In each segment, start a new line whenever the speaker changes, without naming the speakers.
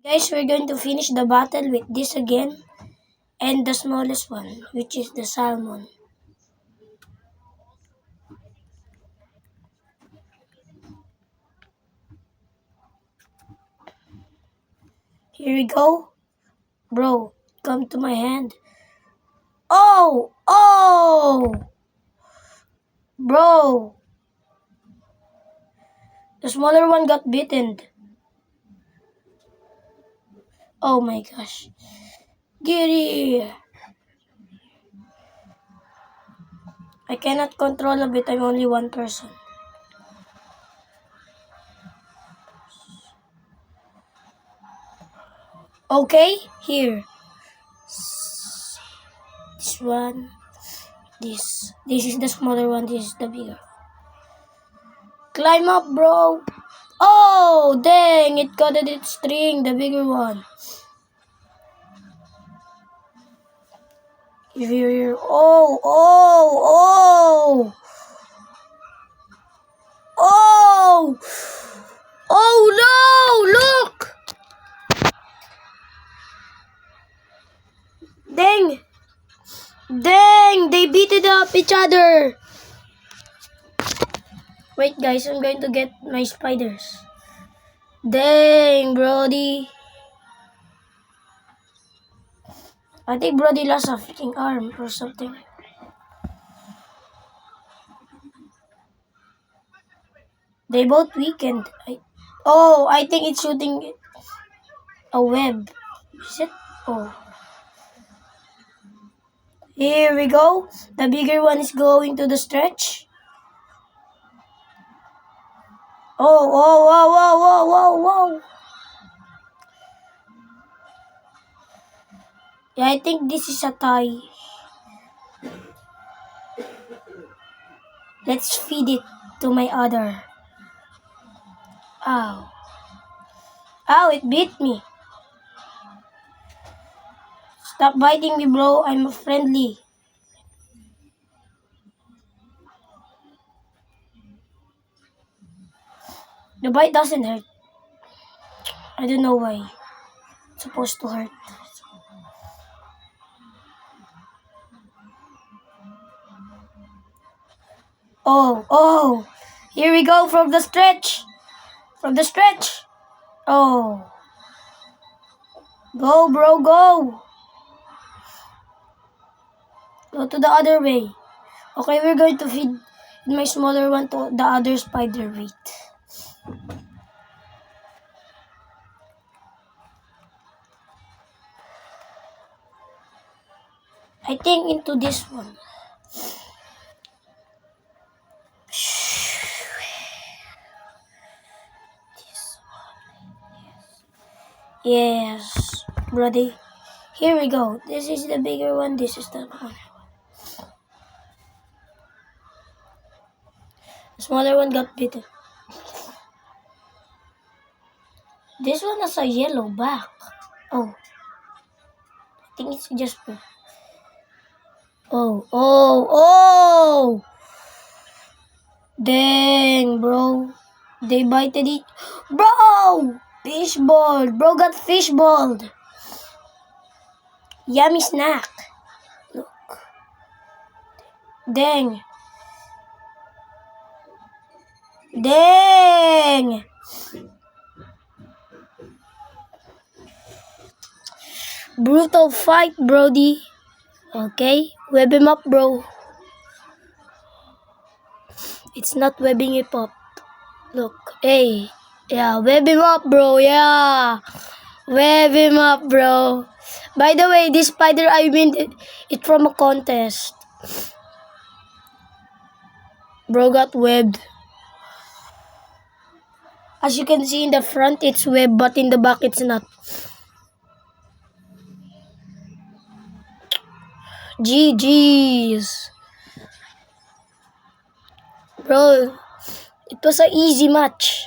Guys, we're going to finish the battle with this again. And the smallest one, which is the salmon. Here we go. Bro, come to my hand. Oh! Oh! Bro! The smaller one got bitten. Oh my gosh. Giddy! I cannot control a bit. I'm only one person. Okay, here. This one. This is the smaller one. This is the bigger. Climb up, bro. Oh, dang. It got at its string. The bigger one. Here. Oh, oh, oh. Oh. Oh, no. Look. Dang. Dang. They beat it up each other. Wait, guys. I'm going to get my spiders. Dang, Brody. I think Brody lost a freaking arm or something. They both weakened. I think it's shooting a web. Is it? Oh. Here we go. The bigger one is going to the stretch. Oh, whoa, whoa, whoa, whoa, whoa, whoa. Yeah, I think this is a tie. Let's feed it to my other. Ow. Ow, it bit me. Stop biting me, bro. I'm friendly. The bite doesn't hurt. I don't know why. It's supposed to hurt. Oh, oh. Here we go from the stretch. From the stretch. Oh. Go, bro, go. Go to the other way. Okay, we're going to feed my smaller one to the other spider. Wait. I think into this one. This one. Yes, Brody. Here we go. This is the bigger one. This is the smaller one. The smaller one got bitten. This one has a yellow back. Oh. I think it's just... Oh, oh, oh! Dang, bro. They bited it. Bro! Fishball. Bro got fishballed. Yummy snack. Look. Dang. Dang. Brutal fight, Brody. Okay. Web him up, bro. It's not webbing it up. Look. Hey. Yeah, web him up, bro. Yeah. Web him up, bro. By the way, this spider I win it from a contest. Bro got webbed. As you can see in the front, it's webbed, but in the back, it's not. GG's. Bro, it was an easy match.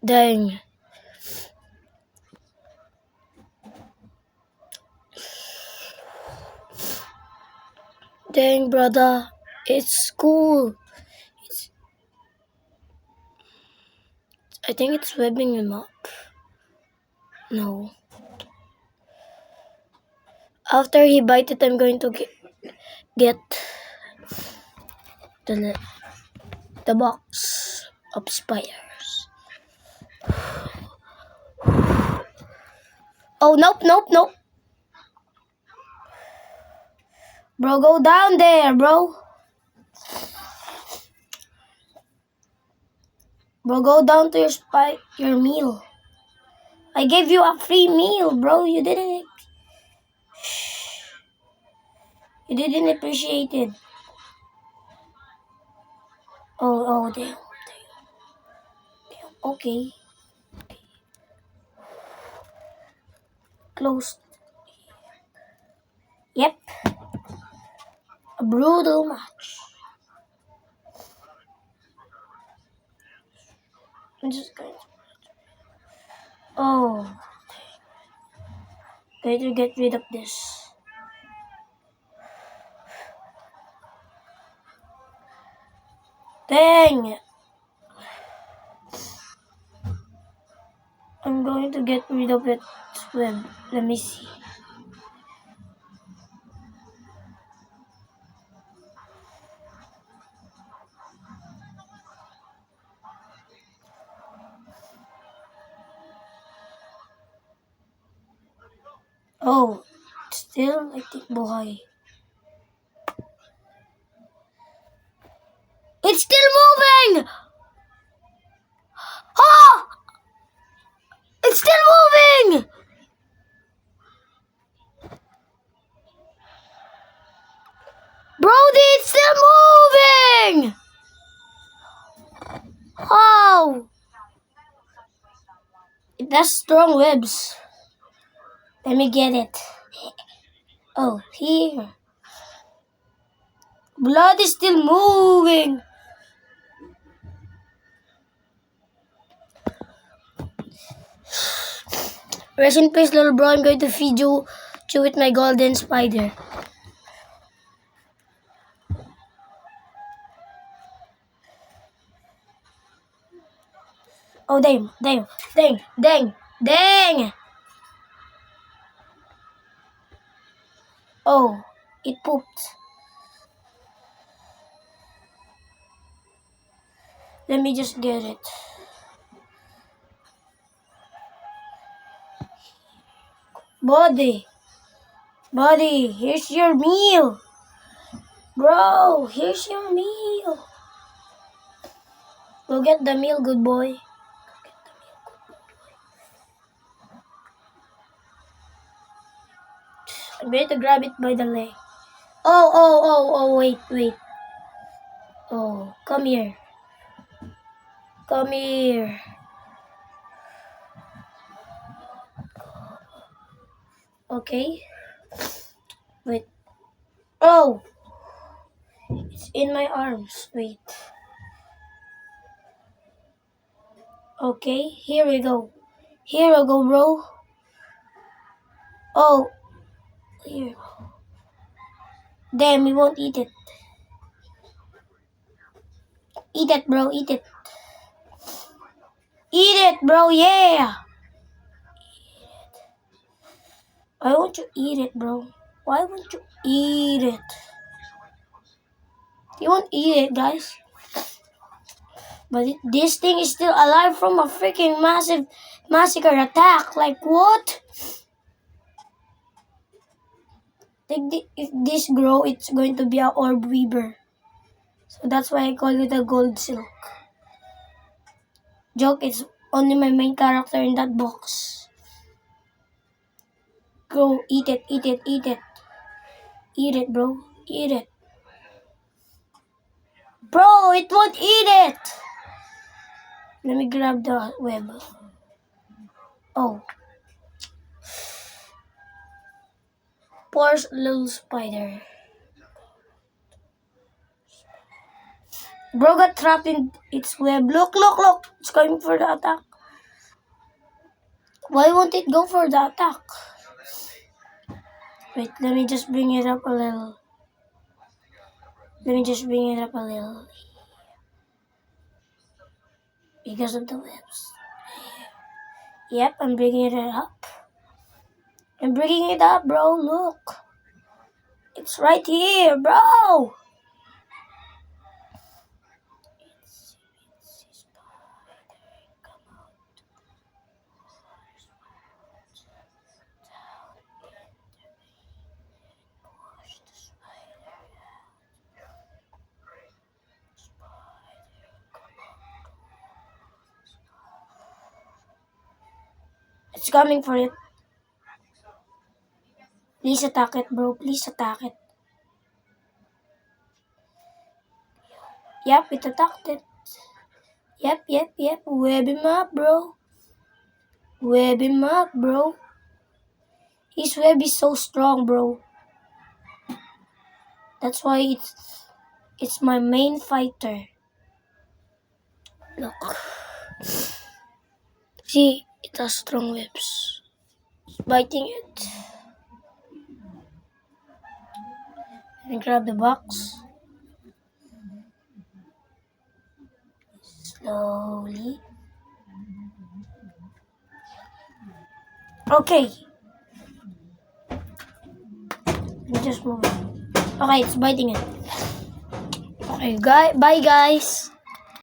Dang. Dang, brother. It's cool. I think it's webbing him up. No. After he bites it, I'm going to get the box of spiders. Oh, nope. Bro, go down there, bro. Bro, go down to your meal. I gave you a free meal, bro. You didn't appreciate it. Oh, damn. Okay. Close. Yep. A brutal match. I'm just going to get rid of this. Dang! I'm going to get rid of it web. Let me see. Oh, still, I think buhay. It's still moving! Oh! It's still moving! Brody, it's still moving! Oh! It has strong webs. Let me get it. Oh, here. Blood is still moving. Rest in peace, little bro. I'm going to feed you with my golden spider. Oh, dang. Oh, it pooped. Let me just get it. Buddy, here's your meal. Bro, here's your meal. Go get the meal, good boy. I'm going to grab it by the leg. Oh, wait. Oh, come here. Okay. Wait. Oh! It's in my arms. Wait. Okay, here we go. Bro. Oh. Here. Damn, we won't eat it. Eat it, bro. Eat it, bro. Yeah. Why won't you eat it, bro? Why won't you eat it? You won't eat it, guys. But this thing is still alive from a freaking massive massacre attack. Like, what? If this grow, it's going to be a orb weaver. So that's why I call it a gold silk. Joke, it's only my main character in that box. Go, eat it. Eat it, bro. Eat it. Bro, it won't eat it! Let me grab the web. Oh. Poor little spider. Bro got trapped in its web. Look. It's going for the attack. Why won't it go for the attack? Wait, let me just bring it up a little. Because of the webs. Yep, I'm bringing it up. I'm bringing it up, bro. Look. It's right here, bro. It's coming for it. Please attack it, bro. Please attack it. Yep, it attacked it. Yep. Web him up, bro. Web him up, bro. His web is so strong, bro. That's why it's my main fighter. Look. See, it has strong webs. It's biting it. Let me grab the box. Slowly. Okay. Let me just move it. Okay, it's biting it. Okay, bye guys.